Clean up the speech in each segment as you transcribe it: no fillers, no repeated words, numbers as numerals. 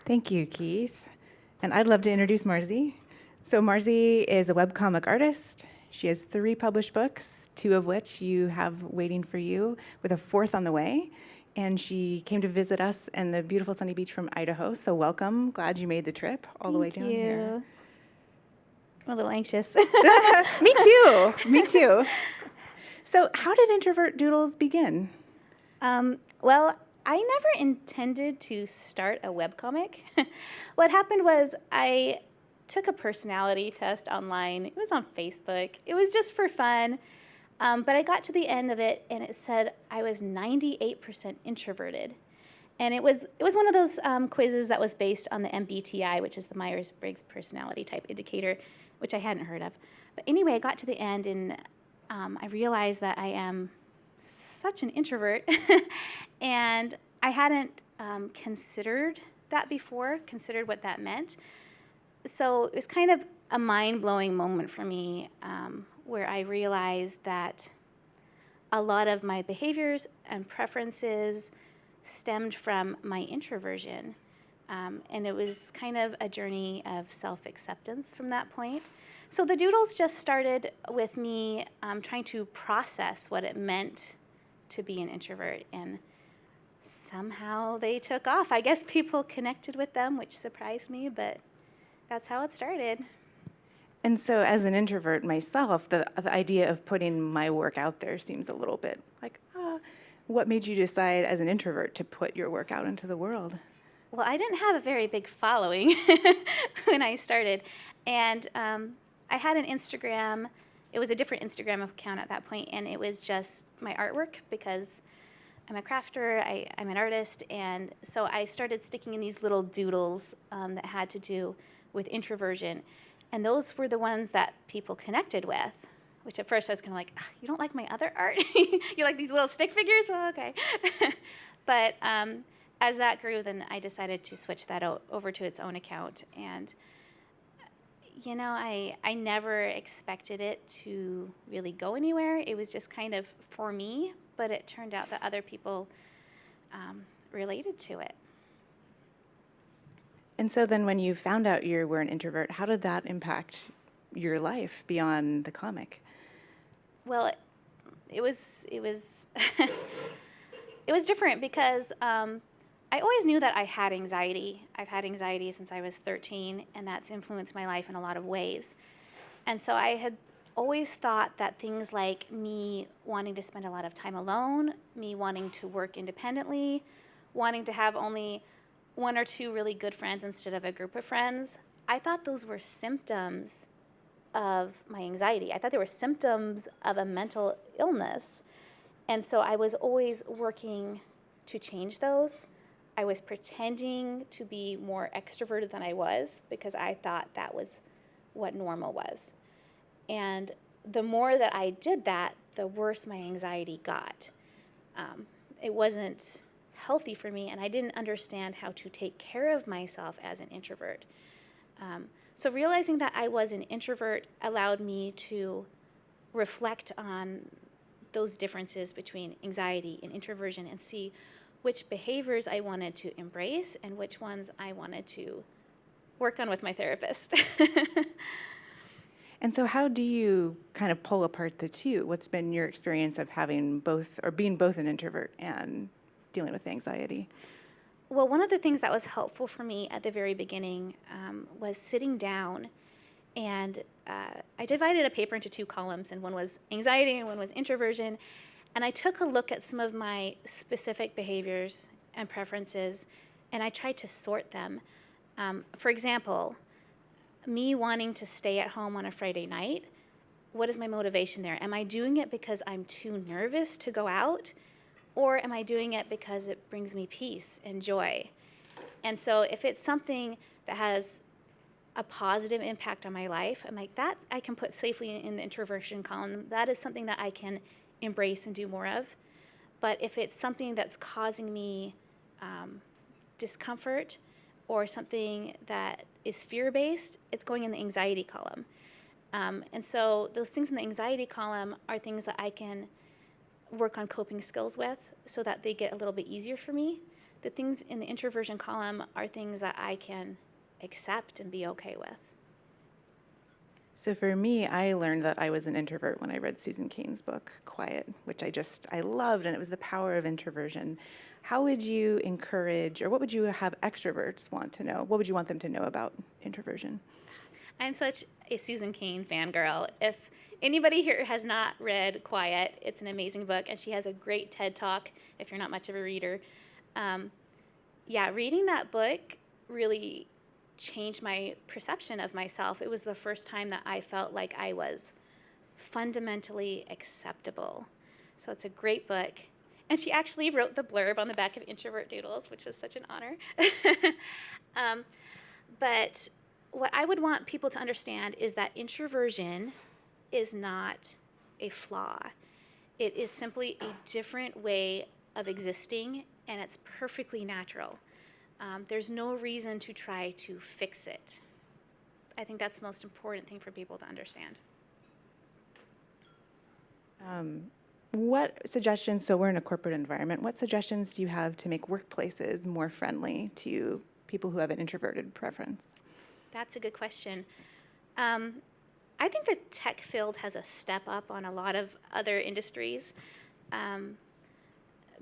Thank you, Keith. And I'd love to introduce Marzi. So Marzi is a webcomic artist. She has 3 published books, 2 of which you have waiting for you, with a 4th on the way. And she came to visit us in the beautiful sunny beach from Idaho. So welcome. Glad you made the trip all the way down here. I'm a little anxious. Me too. Me too. So how did Introvert Doodles begin? Well, I never intended to start a webcomic. What happened was I took a personality test online. It was on Facebook. It was just for fun. But I got to the end of it, and it said I was 98% introverted. And it was one of those quizzes that was based on the MBTI, which is the Myers-Briggs Personality Type Indicator, which I hadn't heard of. But anyway, I got to the end, and I realized that I am such an introvert, and I hadn't considered that before, considered what that meant. So it was kind of a mind-blowing moment for me where I realized that a lot of my behaviors and preferences stemmed from my introversion. And it was kind of a journey of self-acceptance from that point. So the Doodles just started with me trying to process what it meant to be an introvert, and somehow they took off. I guess people connected with them, which surprised me, but that's how it started. And so as an introvert myself, the idea of putting my work out there seems a little bit like, what made you decide as an introvert to put your work out into the world? Well, I didn't have a very big following when I started, and I had an Instagram. It was a different Instagram account at that point, and it was just my artwork because I'm a crafter, I'm an artist, and so I started sticking in these little doodles that had to do with introversion, and those were the ones that people connected with, which at first I was kind of like, you don't like my other art? You like these little stick figures? Well, okay. But as that grew, then I decided to switch that over to its own account, and you know, I never expected it to really go anywhere. It was just kind of for me, but it turned out that other people related to it. And so then when you found out you were an introvert, how did that impact your life beyond the comic? Well, it was it was different because I always knew that I had anxiety. I've had anxiety since I was 13, and that's influenced my life in a lot of ways. And so I had always thought that things like me wanting to spend a lot of time alone, me wanting to work independently, wanting to have only 1 or 2 really good friends instead of a group of friends, I thought those were symptoms of my anxiety. I thought they were symptoms of a mental illness. And so I was always working to change those. I was pretending to be more extroverted than I was because I thought that was what normal was. And the more that I did that, the worse my anxiety got. It wasn't healthy for me, and I didn't understand how to take care of myself as an introvert. So realizing that I was an introvert allowed me to reflect on those differences between anxiety and introversion and see which behaviors I wanted to embrace and which ones I wanted to work on with my therapist. And so how do you kind of pull apart the two? What's been your experience of having both, or being both an introvert and dealing with anxiety? Well, one of the things that was helpful for me at the very beginning was sitting down, and I divided a paper into 2 columns, and one was anxiety and one was introversion. And I took a look at some of my specific behaviors and preferences, and I tried to sort them. For example, me wanting to stay at home on a Friday night, what is my motivation there? Am I doing it because I'm too nervous to go out? Or am I doing it because it brings me peace and joy? And so if it's something that has a positive impact on my life, I'm like, that I can put safely in the introversion column. That is something that I can embrace and do more of. But if it's something that's causing me discomfort or something that is fear-based, it's going in the anxiety column. And so those things in the anxiety column are things that I can work on coping skills with so that they get a little bit easier for me. the things in the introversion column are things that I can accept and be okay with. So for me, I learned that I was an introvert when I read Susan Cain's book, Quiet, which I loved, and it was the power of introversion. How would you encourage, or what would you have extroverts want to know? What would you want them to know about introversion? I'm such a Susan Cain fangirl. If anybody here has not read Quiet, it's an amazing book, and she has a great TED Talk if you're not much of a reader. Reading that book really changed my perception of myself. It was the first time that I felt like I was fundamentally acceptable. So it's a great book. And she actually wrote the blurb on the back of Introvert Doodles, which was such an honor. But what I would want people to understand is that introversion is not a flaw. It is simply a different way of existing, and it's perfectly natural. There's no reason to try to fix it. I think that's the most important thing for people to understand. What suggestions, so we're in a corporate environment, what suggestions do you have to make workplaces more friendly to people who have an introverted preference? That's a good question. I think the tech field has a step up on a lot of other industries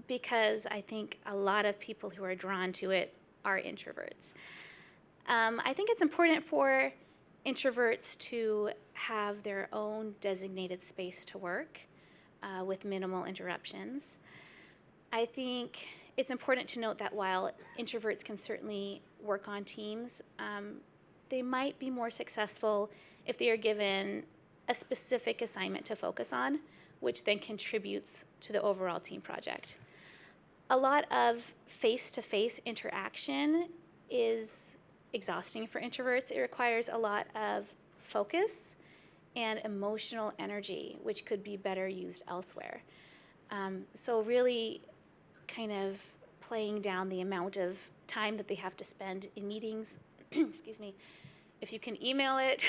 because I think a lot of people who are drawn to it are introverts. I think it's important for introverts to have their own designated space to work with minimal interruptions. I think it's important to note that while introverts can certainly work on teams, they might be more successful if they are given a specific assignment to focus on, which then contributes to the overall team project. A lot of face-to-face interaction is exhausting for introverts. It requires a lot of focus and emotional energy, which could be better used elsewhere. So really kind of playing down the amount of time that they have to spend in meetings. Excuse me. If you can email it,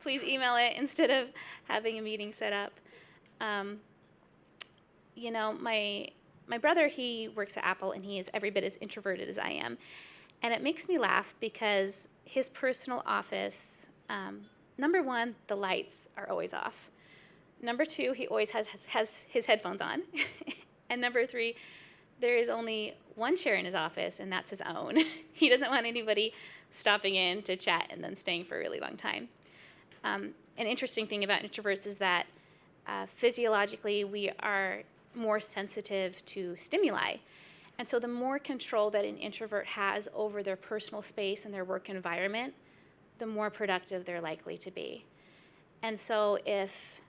please email it instead of having a meeting set up. My brother, he works at Apple, and he is every bit as introverted as I am. And it makes me laugh because his personal office, number one, the lights are always off. Number two, he always has his headphones on. And number three, there is only one chair in his office, and that's his own. He doesn't want anybody stopping in to chat and then staying for a really long time. An interesting thing about introverts is that physiologically we are more sensitive to stimuli. And so the more control that an introvert has over their personal space and their work environment, the more productive they're likely to be. And so if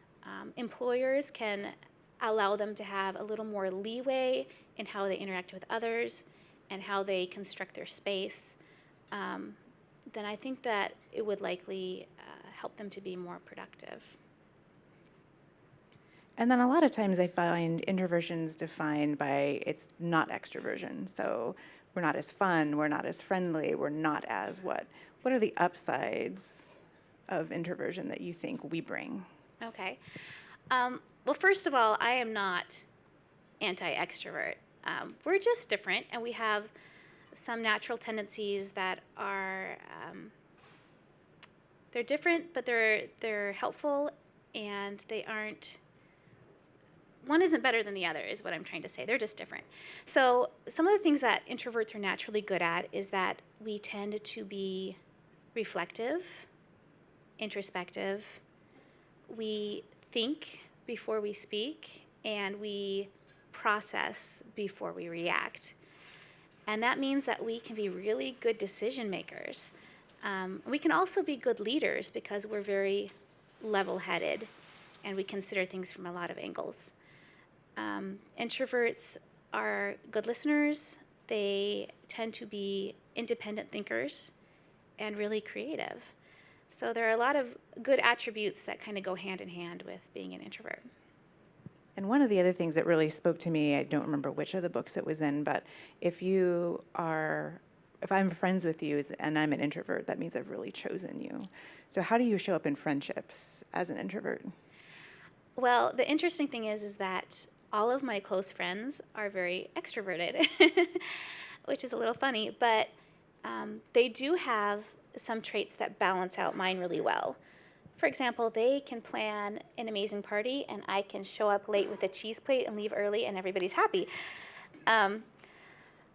employers can allow them to have a little more leeway in how they interact with others and how they construct their space, then I think that it would likely help them to be more productive. And then a lot of times I find introversion's defined by it's not extroversion. So we're not as fun, we're not as friendly, we're not as what? What are the upsides of introversion that you think we bring? Okay. Well, first of all, I am not anti-extrovert. We're just different, and we have some natural tendencies that are, they're different, but they're helpful, and they aren't, one isn't better than the other is what I'm trying to say. They're just different. So some of the things that introverts are naturally good at is that we tend to be reflective, introspective, we think before we speak, and we process before we react. And that means that we can be really good decision makers. We can also be good leaders because we're very level-headed and we consider things from a lot of angles. Introverts are good listeners. They tend to be independent thinkers and really creative. So there are a lot of good attributes that kind of go hand in hand with being an introvert. And one of the other things that really spoke to me, I don't remember which of the books it was in, but if I'm friends with you and I'm an introvert, that means I've really chosen you. So how do you show up in friendships as an introvert? Well, the interesting thing is that all of my close friends are very extroverted. which is a little funny, but they do have some traits that balance out mine really well. For example, they can plan an amazing party, and I can show up late with a cheese plate and leave early, and everybody's happy.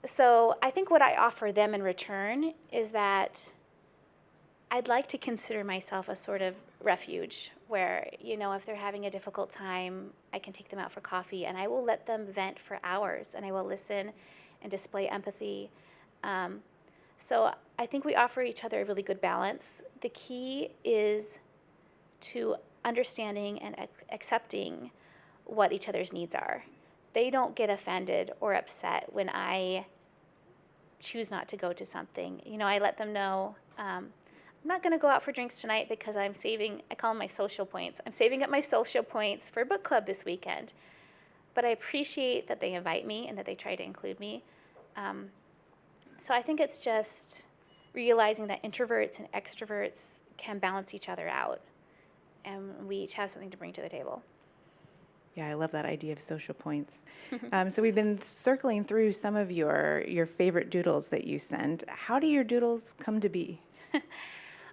So I think what I offer them in return is that I'd like to consider myself a sort of refuge where, if they're having a difficult time, I can take them out for coffee, and I will let them vent for hours, and I will listen and display empathy. So I think we offer each other a really good balance. The key is to understanding and accepting what each other's needs are. They don't get offended or upset when I choose not to go to something. I let them know, I'm not going to go out for drinks tonight because I call them my social points. I'm saving up my social points for book club this weekend. But I appreciate that they invite me and that they try to include me. So I think it's just realizing that introverts and extroverts can balance each other out. And we each have something to bring to the table. Yeah, I love that idea of social points. So we've been circling through some of your favorite doodles that you send. How do your doodles come to be?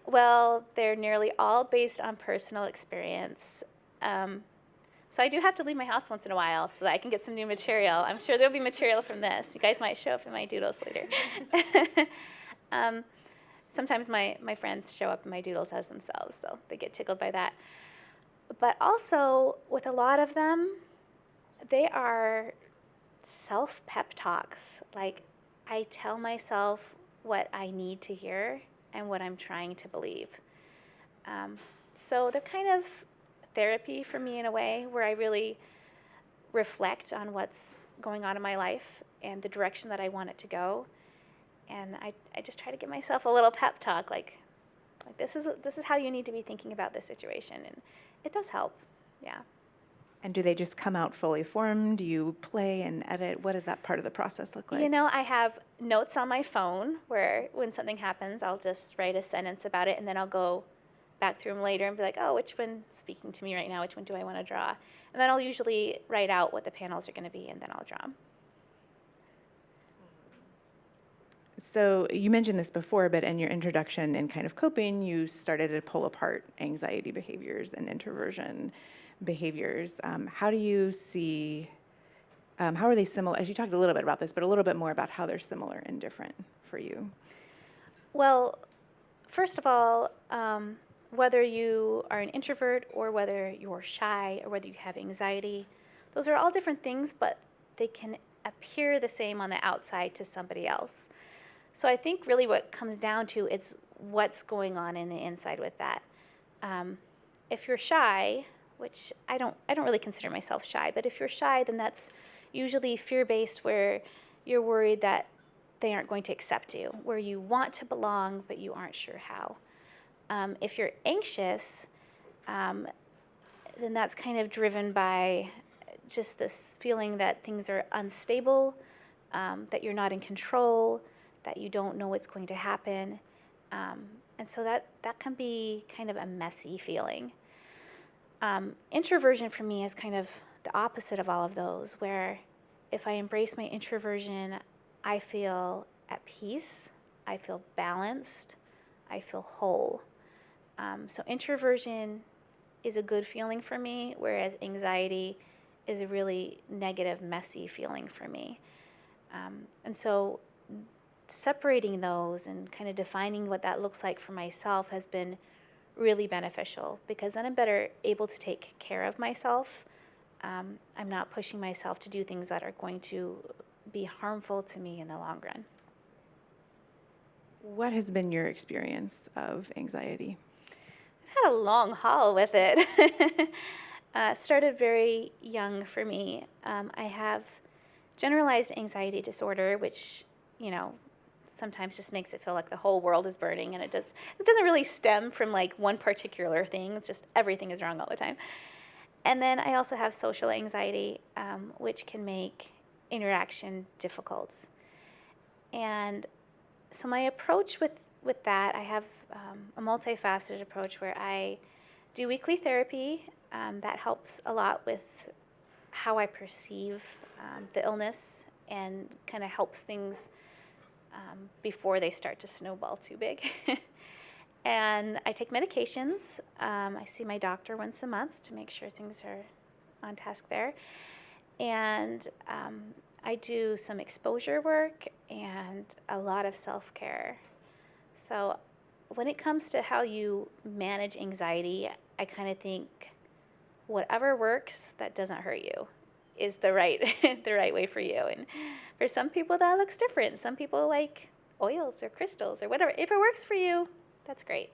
Well, they're nearly all based on personal experience. So I do have to leave my house once in a while so that I can get some new material. I'm sure there'll be material from this. You guys might show up in my doodles later. Sometimes my friends show up in my doodles as themselves, so they get tickled by that. But also, with a lot of them, they are self-pep talks. Like, I tell myself what I need to hear and what I'm trying to believe. So they're kind of therapy for me in a way where I really reflect on what's going on in my life and the direction that I want it to go. And I just try to give myself a little pep talk, like this is how you need to be thinking about this situation, and it does help, yeah. And do they just come out fully formed? Do you play and edit? What does that part of the process look like? I have notes on my phone where when something happens, I'll just write a sentence about it, and then I'll go back through them later and be like, oh, which one's speaking to me right now? Which one do I want to draw? And then I'll usually write out what the panels are going to be, and then I'll draw them. So you mentioned this before, but in your introduction in kind of coping, you started to pull apart anxiety behaviors and introversion behaviors. How do you see, how are they similar? As you talked a little bit about this, but a little bit more about how they're similar and different for you. Well, first of all, whether you are an introvert or whether you're shy or whether you have anxiety, those are all different things, but they can appear the same on the outside to somebody else. So I think really what comes down to it's what's going on in the inside with that. If you're shy, which I don't really consider myself shy, but if you're shy, then that's usually fear-based, where you're worried that they aren't going to accept you, where you want to belong, but you aren't sure how. If you're anxious, then that's kind of driven by just this feeling that things are unstable, that you're not in control, that you don't know what's going to happen. And so that can be kind of a messy feeling. Introversion for me is kind of the opposite of all of those, where if I embrace my introversion, I feel at peace, I feel balanced, I feel whole. So introversion is a good feeling for me, whereas anxiety is a really negative, messy feeling for me. And so separating those and kind of defining what that looks like for myself has been really beneficial, because then I'm better able to take care of myself. I'm not pushing myself to do things that are going to be harmful to me in the long run. What has been your experience of anxiety? I've had a long haul with it. Started very young for me. I have generalized anxiety disorder, which, sometimes just makes it feel like the whole world is burning, and it doesn't really stem from like one particular thing. It's just everything is wrong all the time. And then I also have social anxiety, which can make interaction difficult. And so my approach with that, I have a multifaceted approach where I do weekly therapy. That helps a lot with how I perceive the illness and kind of helps things before they start to snowball too big. And I take medications. I see my doctor once a month to make sure things are on task there. And I do some exposure work and a lot of self-care. So when it comes to how you manage anxiety, I kind of think whatever works that doesn't hurt you is the right the right way for you. And for some people that looks different. Some people like oils or crystals or whatever. If it works for you, that's great.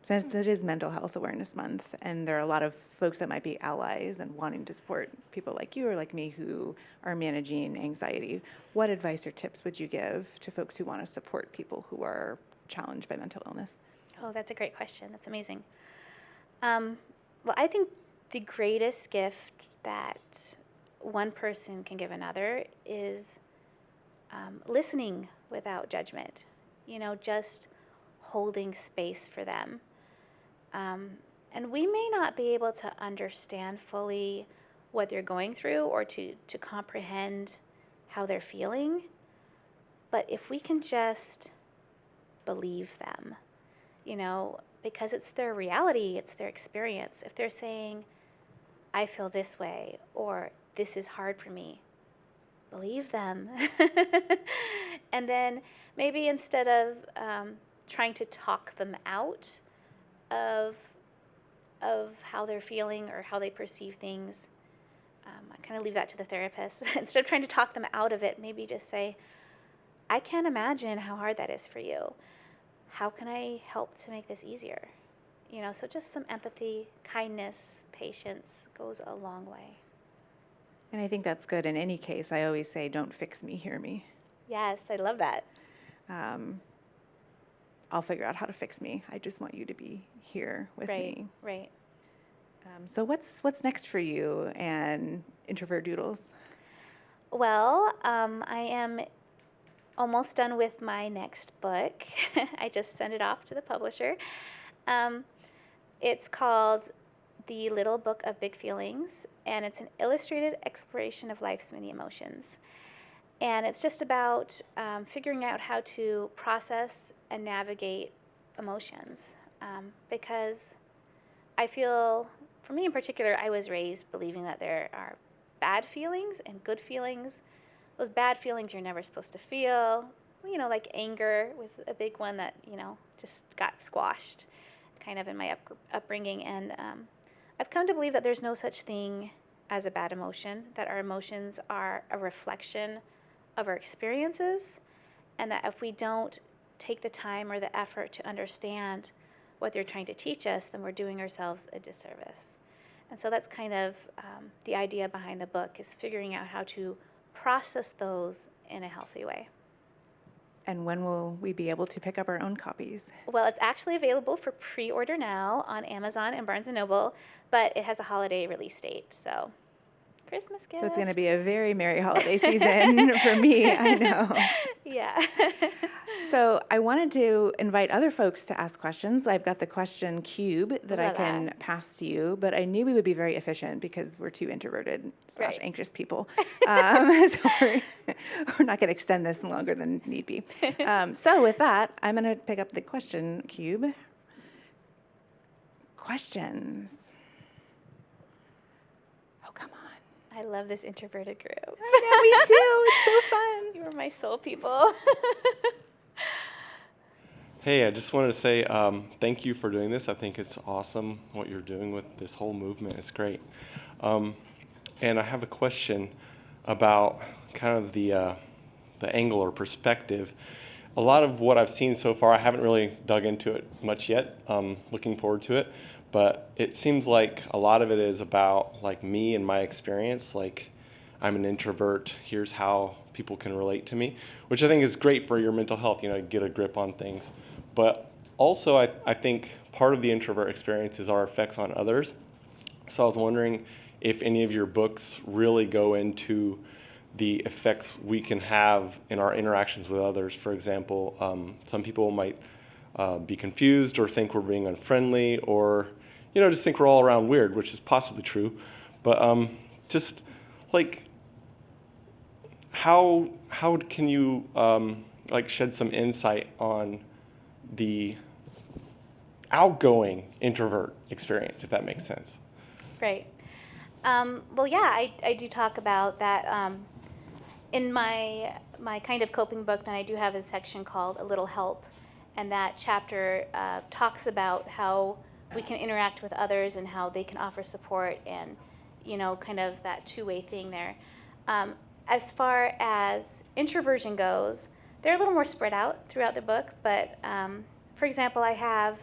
Since it is Mental Health Awareness Month, and there are a lot of folks that might be allies and wanting to support people like you or like me who are managing anxiety, what advice or tips would you give to folks who want to support people who are challenged by mental illness? Oh, that's a great question. That's amazing. Well, I think the greatest gift that one person can give another is listening without judgment, just holding space for them. And we may not be able to understand fully what they're going through or to comprehend how they're feeling, but if we can just believe them, because it's their reality, it's their experience. If they're saying, I feel this way, or this is hard for me, believe them. And then maybe instead of trying to talk them out of how they're feeling or how they perceive things, I kind of leave that to the therapist. Instead of trying to talk them out of it, maybe just say, I can't imagine how hard that is for you. How can I help to make this easier? So just some empathy, kindness, patience goes a long way. And I think that's good in any case. I always say, don't fix me, hear me. Yes, I love that. I'll figure out how to fix me. I just want you to be here with me. Right. So what's next for you and Introvert Doodles? Well, I am almost done with my next book. I just sent it off to the publisher. It's called The Little Book of Big Feelings, and it's an illustrated exploration of life's many emotions. And it's just about figuring out how to process and navigate emotions. Because I feel, for me in particular, I was raised believing that there are bad feelings and good feelings. Those bad feelings you're never supposed to feel. Like anger was a big one that, just got squashed kind of in my upbringing. And I've come to believe that there's no such thing as a bad emotion, that our emotions are a reflection of our experiences, and that if we don't take the time or the effort to understand what they're trying to teach us, then we're doing ourselves a disservice. And so that's kind of the idea behind the book, is figuring out how to process those in a healthy way. And when will we be able to pick up our own copies? Well, it's actually available for pre-order now on Amazon and Barnes & Noble, but it has a holiday release date, so Christmas gift. So it's going to be a very merry holiday season for me, I know. Yeah. So I wanted to invite other folks to ask questions. I've got the question cube that I can pass to you, but I knew we would be very efficient because we're two introverted / anxious people. So we're not going to extend this longer than need be. So with that, I'm going to pick up the question cube. Questions. Oh, come on. I love this introverted group. I know, me too. It's so fun. You are my soul people. Hey, I just wanted to say thank you for doing this. I think it's awesome what you're doing with this whole movement. It's great. And I have a question about kind of the angle or perspective. A lot of what I've seen so far, I haven't really dug into it much yet. Looking forward to it. But it seems like a lot of it is about like me and my experience. Like, I'm an introvert. Here's how people can relate to me, which I think is great for your mental health, get a grip on things. But also, I think part of the introvert experience is our effects on others. So I was wondering if any of your books really go into the effects we can have in our interactions with others. For example, some people might be confused or think we're being unfriendly, or just think we're all around weird, which is possibly true. But just like, how can you like shed some insight on the outgoing introvert experience, if that makes sense? Great. Well, yeah, I do talk about that in my kind of coping book. Then I do have a section called A Little Help, and that chapter talks about how we can interact with others and how they can offer support, and kind of that two-way thing there. As far as introversion goes, they're a little more spread out throughout the book. But for example, I have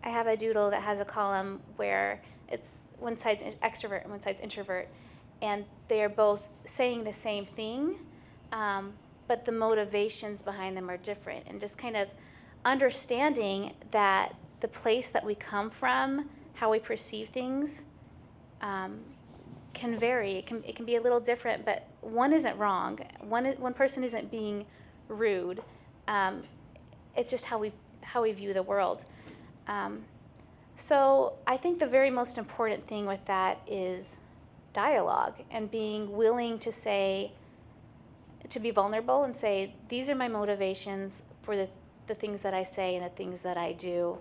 a doodle that has a column where it's one side's extrovert and one side's introvert, and they are both saying the same thing, but the motivations behind them are different, and just kind of understanding that the place that we come from, how we perceive things, can vary. It can be a little different, but one isn't wrong. One person isn't being rude. It's just how we view the world. So I think the very most important thing with that is dialogue, and being willing to be vulnerable and say, these are my motivations for the things that I say and the things that I do,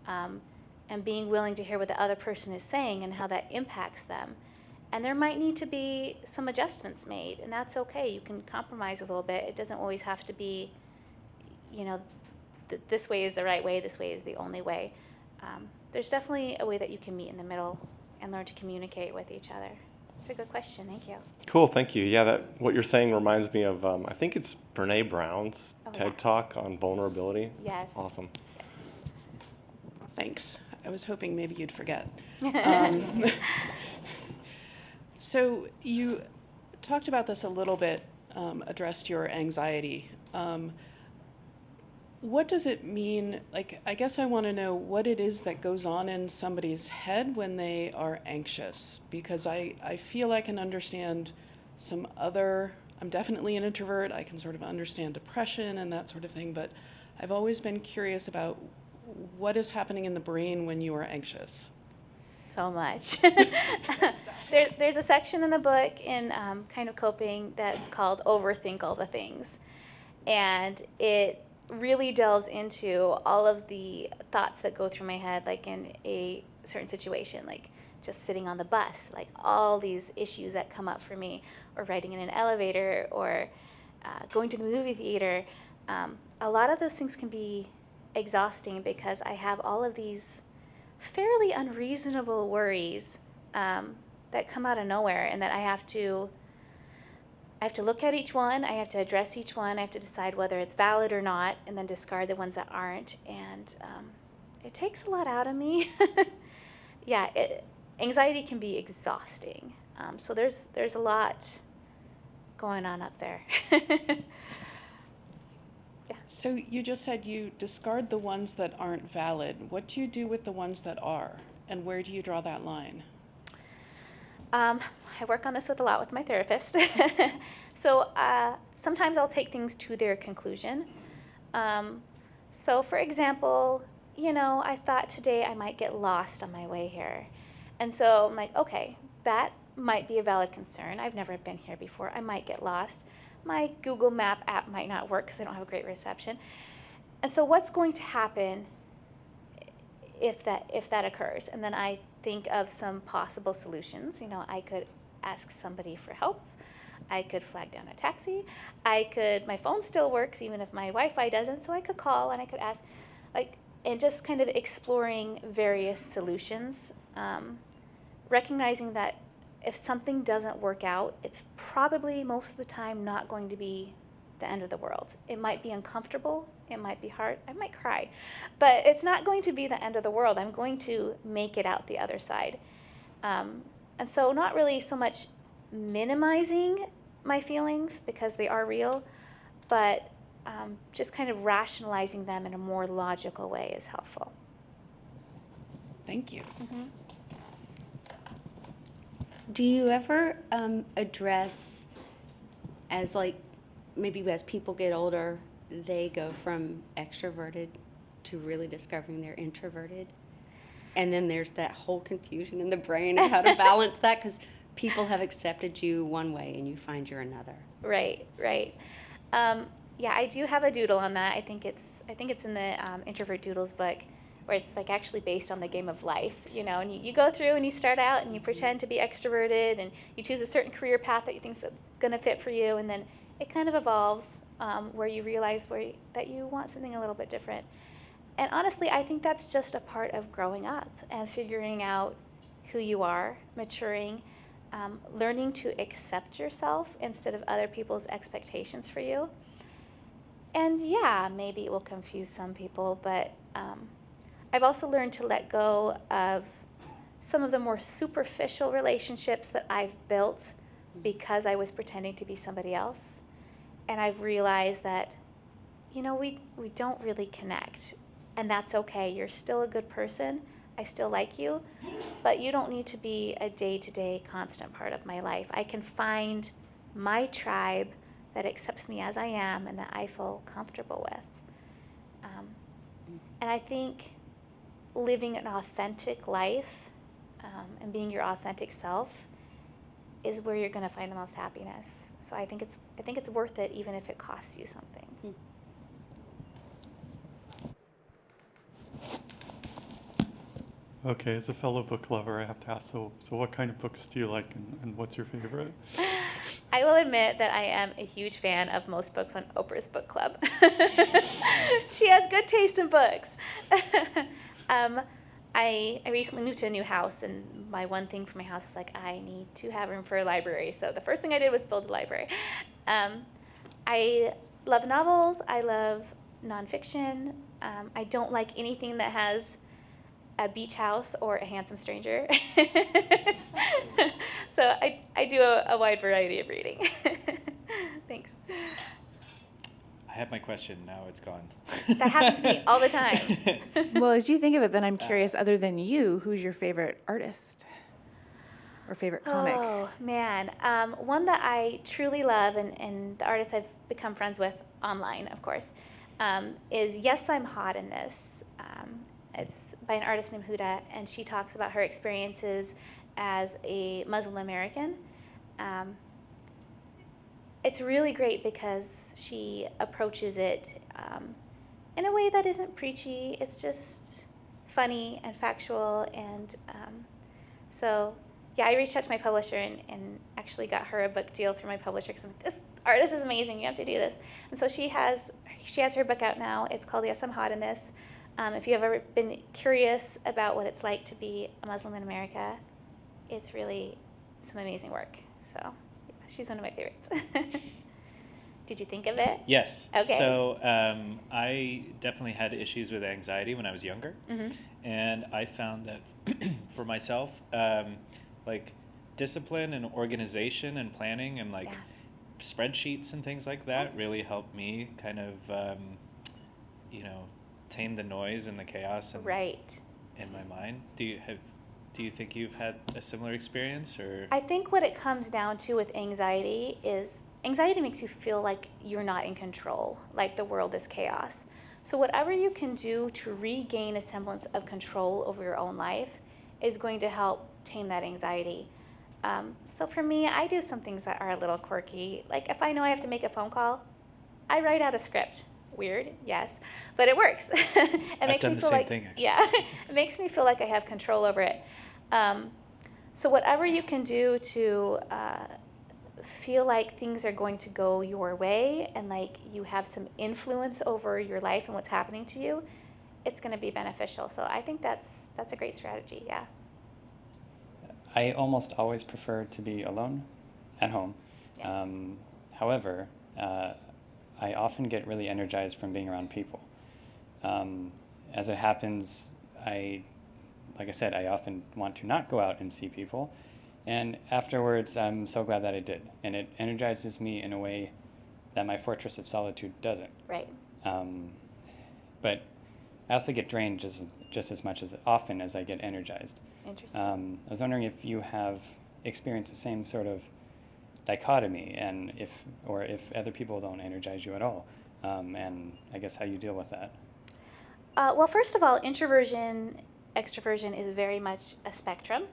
and being willing to hear what the other person is saying and how that impacts them. And there might need to be some adjustments made, and that's okay. You can compromise a little bit. It doesn't always have to be, this way is the right way, this way is the only way. There's definitely a way that you can meet in the middle and learn to communicate with each other. It's a good question. Thank you. Cool, thank you. Yeah, what you're saying reminds me of, I think it's Brene Brown's TED Talk on vulnerability. Yes. It's awesome. Yes. Thanks. I was hoping maybe you'd forget. So you talked about this a little bit, addressed your anxiety. What does it mean? Like, I guess I want to know what it is that goes on in somebody's head when they are anxious, because I feel I can understand I'm definitely an introvert. I can sort of understand depression and that sort of thing, but I've always been curious about what is happening in the brain when you are anxious. So much. There's a section in the book in kind of coping that's called Overthink All the Things. And it really delves into all of the thoughts that go through my head, like in a certain situation, like just sitting on the bus, like all these issues that come up for me, or riding in an elevator, or going to the movie theater. A lot of those things can be exhausting because I have all of these fairly unreasonable worries that come out of nowhere, and that I have to look at each one, I have to address each one, I have to decide whether it's valid or not, and then discard the ones that aren't, and it takes a lot out of me. Yeah, anxiety can be exhausting, so there's a lot going on up there. Yeah. So you just said you discard the ones that aren't valid. What do you do with the ones that are, and where do you draw that line? I work on this a lot with my therapist. So sometimes I'll take things to their conclusion. So for example, I thought today I might get lost on my way here. And so I'm like, okay, that might be a valid concern. I've never been here before. I might get lost. My Google Map app might not work because I don't have a great reception. And so what's going to happen if that occurs? And then I think of some possible solutions. I could ask somebody for help. I could flag down a taxi. My phone still works even if my Wi-Fi doesn't, so I could call and I could ask, and just kind of exploring various solutions, recognizing that if something doesn't work out, it's probably most of the time not going to be the end of the world. It might be uncomfortable, it might be hard, I might cry, but it's not going to be the end of the world. I'm going to make it out the other side. And so not really so much minimizing my feelings because they are real, but just kind of rationalizing them in a more logical way is helpful. Thank you. Mm-hmm. Do you ever address as maybe as people get older, they go from extroverted to really discovering they're introverted? And then there's that whole confusion in the brain of how to balance that, because people have accepted you one way and you find you're another. Right, right. Yeah, I do have a doodle on that. I think it's in the Introvert Doodles book, where it's like actually based on the game of life, you know, and you go through and you start out and you pretend to be extroverted and you choose a certain career path that you think's going to fit for you, and then it kind of evolves where you realize that you want something a little bit different. And honestly, I think that's just a part of growing up and figuring out who you are, maturing, learning to accept yourself instead of other people's expectations for you. And yeah, maybe it will confuse some people, but I've also learned to let go of some of the more superficial relationships that I've built because I was pretending to be somebody else. And I've realized that, you know, we don't really connect. And that's okay. You're still a good person. I still like you. But you don't need to be a day-to-day constant part of my life. I can find my tribe that accepts me as I am and that I feel comfortable with. And I think living an authentic life and being your authentic self is where you're going to find the most happiness. So I think it's worth it, even if it costs you something. Okay, as a fellow book lover, I have to ask, so what kind of books do you like, and what's your favorite? I will admit that I am a huge fan of most books on Oprah's book club. She has good taste in books. I recently moved to a new house, and my one thing for my house is like, I need to have room for a library. So the first thing I did was build a library. I love novels. I love nonfiction. I don't like anything that has a beach house or a handsome stranger. So I do a wide variety of reading. Thanks. I had my question, now it's gone. That happens to me all the time. Well, as you think of it, then I'm curious, other than you, who's your favorite artist or favorite comic? Oh, man. One that I truly love, and the artist I've become friends with online, of course, is Yes, I'm Hot in This. It's by an artist named Huda, and she talks about her experiences as a Muslim American. It's really great because she approaches it in a way that isn't preachy. It's just funny and factual. And so, yeah, I reached out to my publisher and actually got her a book deal through my publisher because I'm like, this artist is amazing. You have to do this. And so she has her book out now. It's called Yes, I'm Hot in This. If you've ever been curious about what it's like to be a Muslim in America, it's really some amazing work. So yeah, she's one of my favorites. Did you think of it? Yes. Okay. So I definitely had issues with anxiety when I was younger. Mm-hmm. And I found that for myself, like discipline and organization and planning and like spreadsheets and things like that really helped me kind of, tame the noise and the chaos in my mind. Do you think you've had a similar experience, or? I think what it comes down to with anxiety is anxiety makes you feel like you're not in control, like the world is chaos. So whatever you can do to regain a semblance of control over your own life is going to help tame that anxiety. So for me, I do some things that are a little quirky. Like if I know I have to make a phone call, I write out a script. Weird, yes, but it works. I've done the same thing, actually. Yeah, it makes me feel like I have control over it. So whatever you can do to feel like things are going to go your way and like you have some influence over your life and what's happening to you, it's going to be beneficial. So I think that's a great strategy. Yeah. I almost always prefer to be alone at home. Yes. However, I often get really energized from being around people. As it happens, like I said, I often want to not go out and see people. And afterwards, I'm so glad that I did. And it energizes me in a way that my fortress of solitude doesn't. Right. But I also get drained just as much as often as I get energized. Interesting. I was wondering if you have experienced the same sort of dichotomy, and if other people don't energize you at all, and I guess how you deal with that. Well, first of all, introversion, extroversion is very much a spectrum.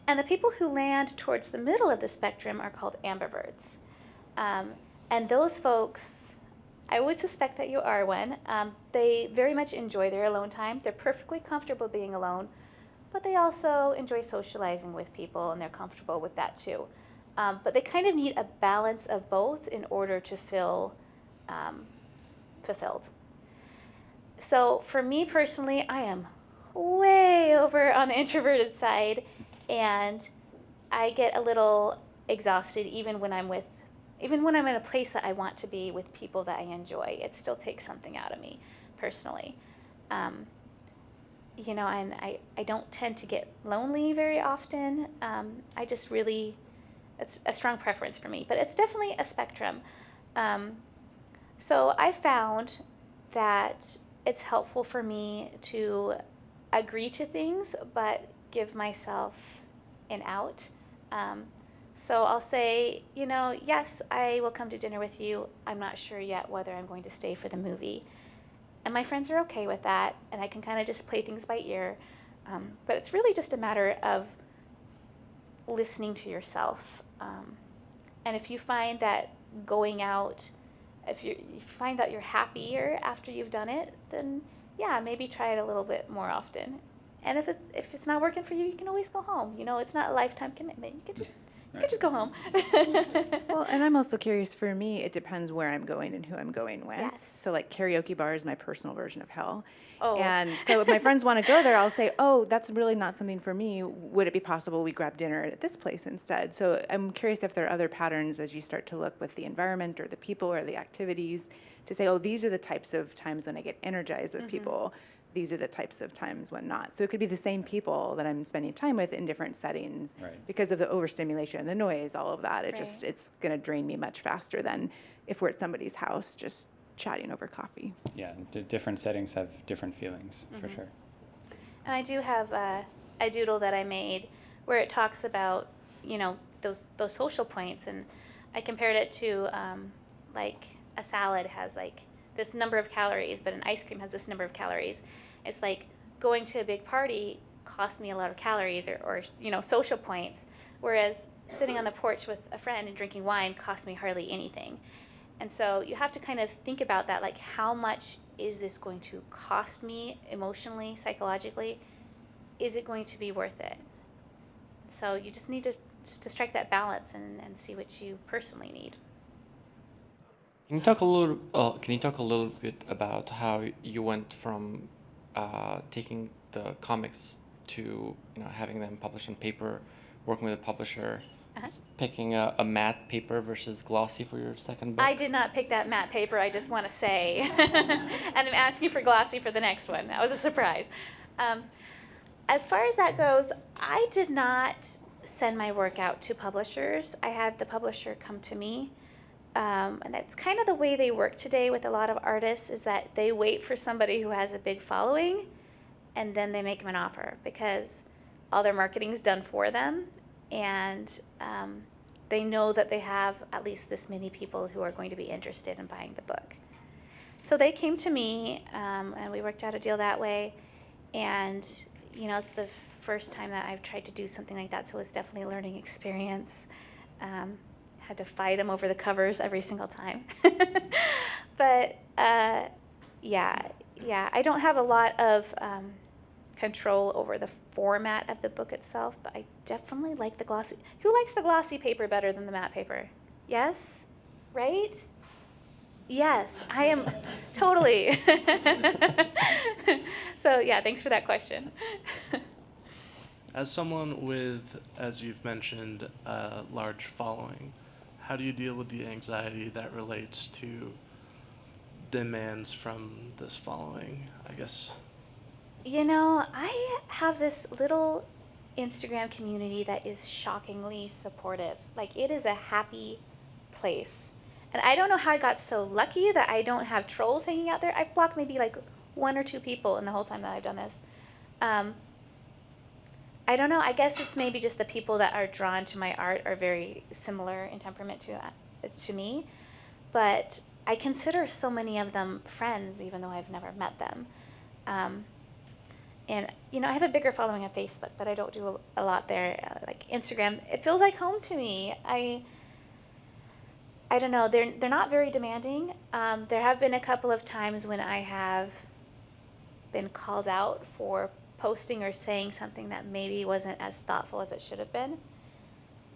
And the people who land towards the middle of the spectrum are called ambiverts. And those folks, I would suspect that you are one. They very much enjoy their alone time. They're perfectly comfortable being alone, but they also enjoy socializing with people, and they're comfortable with that too. But they kind of need a balance of both in order to feel fulfilled. So for me personally, I am way over on the introverted side, and I get a little exhausted even when I'm in a place that I want to be with people that I enjoy. It still takes something out of me personally. And I don't tend to get lonely very often. I just really, it's a strong preference for me, but it's definitely a spectrum. So I found that it's helpful for me to agree to things, but give myself an out. So I'll say, yes, I will come to dinner with you. I'm not sure yet whether I'm going to stay for the movie. And my friends are okay with that, and I can kind of just play things by ear. But it's really just a matter of listening to yourself. And if you find that going out, if you find that you're happier after you've done it, then yeah, maybe try it a little bit more often. And if it's not working for you, you can always go home. It's not a lifetime commitment. You can just go home. Well, and I'm also curious, for me, it depends where I'm going and who I'm going with. Yes. So like karaoke bar is my personal version of hell. Oh. And so if my friends want to go there, I'll say, oh, that's really not something for me. Would it be possible we grab dinner at this place instead? So I'm curious if there are other patterns as you start to look with the environment or the people or the activities to say, oh, these are the types of times when I get energized with people. These are the types of times when not. So it could be the same people that I'm spending time with in different settings because of the overstimulation, the noise, all of that. It's going to drain me much faster than if we're at somebody's house just chatting over coffee. Yeah, different settings have different feelings, for sure. And I do have a doodle that I made where it talks about, those social points, and I compared it to like a salad has like this number of calories, but an ice cream has this number of calories. It's like going to a big party costs me a lot of calories or social points, whereas sitting on the porch with a friend and drinking wine costs me hardly anything. And so you have to kind of think about that, like how much is this going to cost me emotionally, psychologically? Is it going to be worth it? So you just need to strike that balance and see what you personally need. Can you talk a little bit about how you went from taking the comics to having them published on paper, working with a publisher, picking a matte paper versus glossy for your second book? I did not pick that matte paper, I just want to say. And I'm asking for glossy for the next one. That was a surprise. As far as that goes, I did not send my work out to publishers. I had the publisher come to me. And that's kind of the way they work today with a lot of artists, is that they wait for somebody who has a big following and then they make them an offer because all their marketing is done for them, and they know that they have at least this many people who are going to be interested in buying the book. So they came to me, and we worked out a deal that way, and it's the first time that I've tried to do something like that, so it's definitely a learning experience. Had to fight them over the covers every single time. But yeah, I don't have a lot of control over the format of the book itself, but I definitely like the glossy. Who likes the glossy paper better than the matte paper? Yes? Right? Yes, I am totally. So yeah, thanks for that question. As someone with, as you've mentioned, a large following, how do you deal with the anxiety that relates to demands from this following, I guess? I have this little Instagram community that is shockingly supportive. Like, it is a happy place. And I don't know how I got so lucky that I don't have trolls hanging out there. I've blocked maybe like 1 or 2 people in the whole time that I've done this. I don't know. I guess it's maybe just the people that are drawn to my art are very similar in temperament to me. But I consider so many of them friends, even though I've never met them. And, I have a bigger following on Facebook, but I don't do a lot there. Like Instagram, it feels like home to me. I don't know. They're not very demanding. There have been a couple of times when I have been called out for posting or saying something that maybe wasn't as thoughtful as it should have been.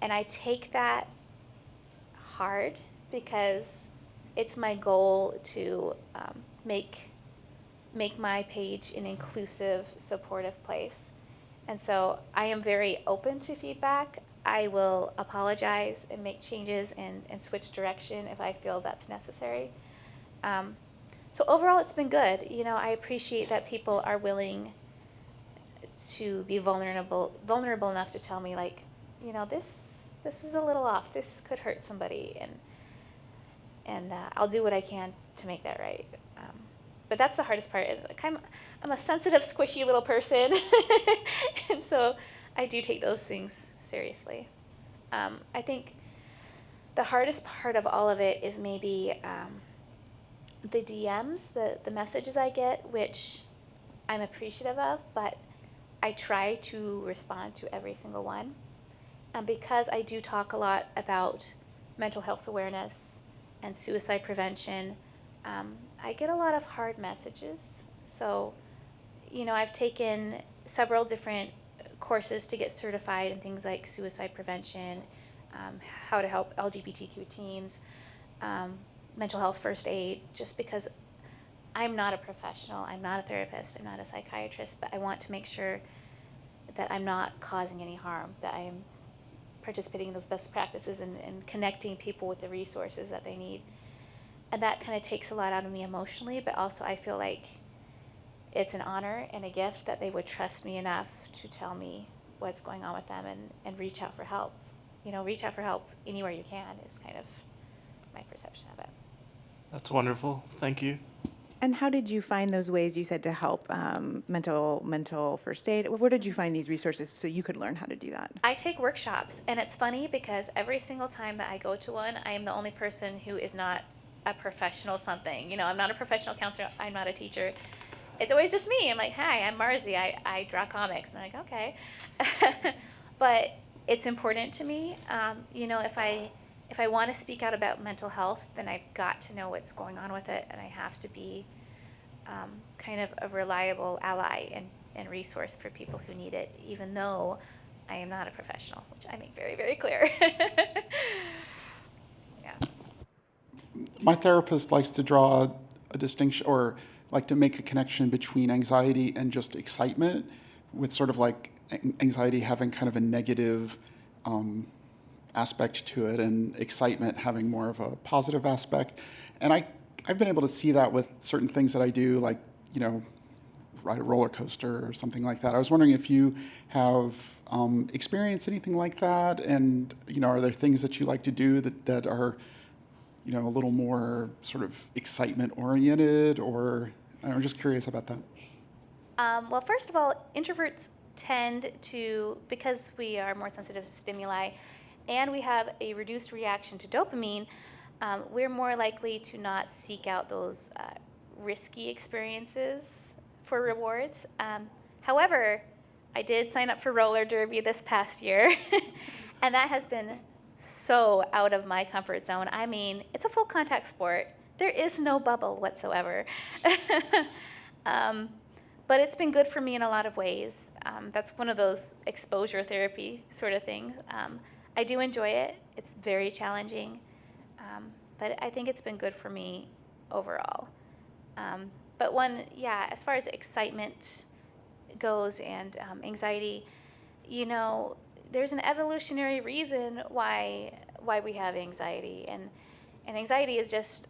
And I take that hard because it's my goal to make my page an inclusive, supportive place. And so I am very open to feedback. I will apologize and make changes and switch direction if I feel that's necessary. So overall, it's been good. I appreciate that people are willing to be vulnerable enough to tell me, like, this is a little off. This could hurt somebody, and I'll do what I can to make that right. But that's the hardest part. Is like I'm a sensitive, squishy little person, and so I do take those things seriously. I think the hardest part of all of it is maybe the DMs, the messages I get, which I'm appreciative of, but I try to respond to every single one. Because I do talk a lot about mental health awareness and suicide prevention, I get a lot of hard messages. So, I've taken several different courses to get certified in things like suicide prevention, how to help LGBTQ teens, mental health first aid, just because I'm not a professional, I'm not a therapist, I'm not a psychiatrist, but I want to make sure that I'm not causing any harm, that I'm participating in those best practices and connecting people with the resources that they need. And that kind of takes a lot out of me emotionally, but also I feel like it's an honor and a gift that they would trust me enough to tell me what's going on with them and reach out for help. Reach out for help anywhere you can is kind of my perception of it. That's wonderful. Thank you. And how did you find those ways you said to help mental first aid? Where did you find these resources so you could learn how to do that? I take workshops, and it's funny because every single time that I go to one, I am the only person who is not a professional something. I'm not a professional counselor. I'm not a teacher. It's always just me. I'm like, hi, I'm Marzi. I draw comics. And I'm like, okay. But it's important to me. If I want to speak out about mental health, then I've got to know what's going on with it, and I have to be kind of a reliable ally and resource for people who need it, even though I am not a professional, which I make very, very clear. Yeah. My therapist likes to draw a distinction, or like to make a connection between anxiety and just excitement, with sort of like anxiety having kind of a negative aspect to it, and excitement having more of a positive aspect. And I've been able to see that with certain things that I do, like, ride a roller coaster or something like that. I was wondering if you have experienced anything like that, and, are there things that you like to do that are, a little more sort of excitement oriented, or I'm just curious about that. Well, first of all, introverts tend to, because we are more sensitive to stimuli, and we have a reduced reaction to dopamine, we're more likely to not seek out those risky experiences for rewards. However, I did sign up for roller derby this past year, and that has been so out of my comfort zone. I mean, it's a full contact sport. There is no bubble whatsoever. But it's been good for me in a lot of ways. That's one of those exposure therapy sort of things. I do enjoy it. It's very challenging, but I think it's been good for me overall. But as far as excitement goes and anxiety, there's an evolutionary reason why we have anxiety, and anxiety is just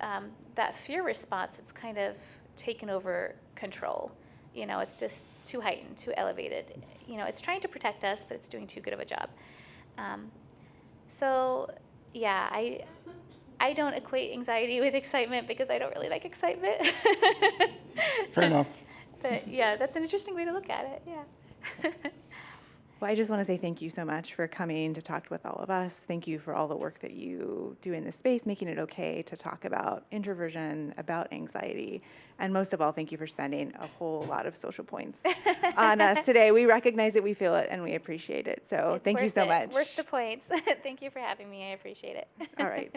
that fear response. It's kind of taken over control. It's just too heightened, too elevated. It's trying to protect us, but it's doing too good of a job. I don't equate anxiety with excitement because I don't really like excitement. Fair enough. But yeah, that's an interesting way to look at it. Yeah. Well, I just want to say thank you so much for coming to talk with all of us. Thank you for all the work that you do in this space, making it okay to talk about introversion, about anxiety, and most of all, thank you for spending a whole lot of social points on us today. We recognize it, we feel it, and we appreciate it. So thank you so much. Worth the points. Thank you for having me. I appreciate it. All right.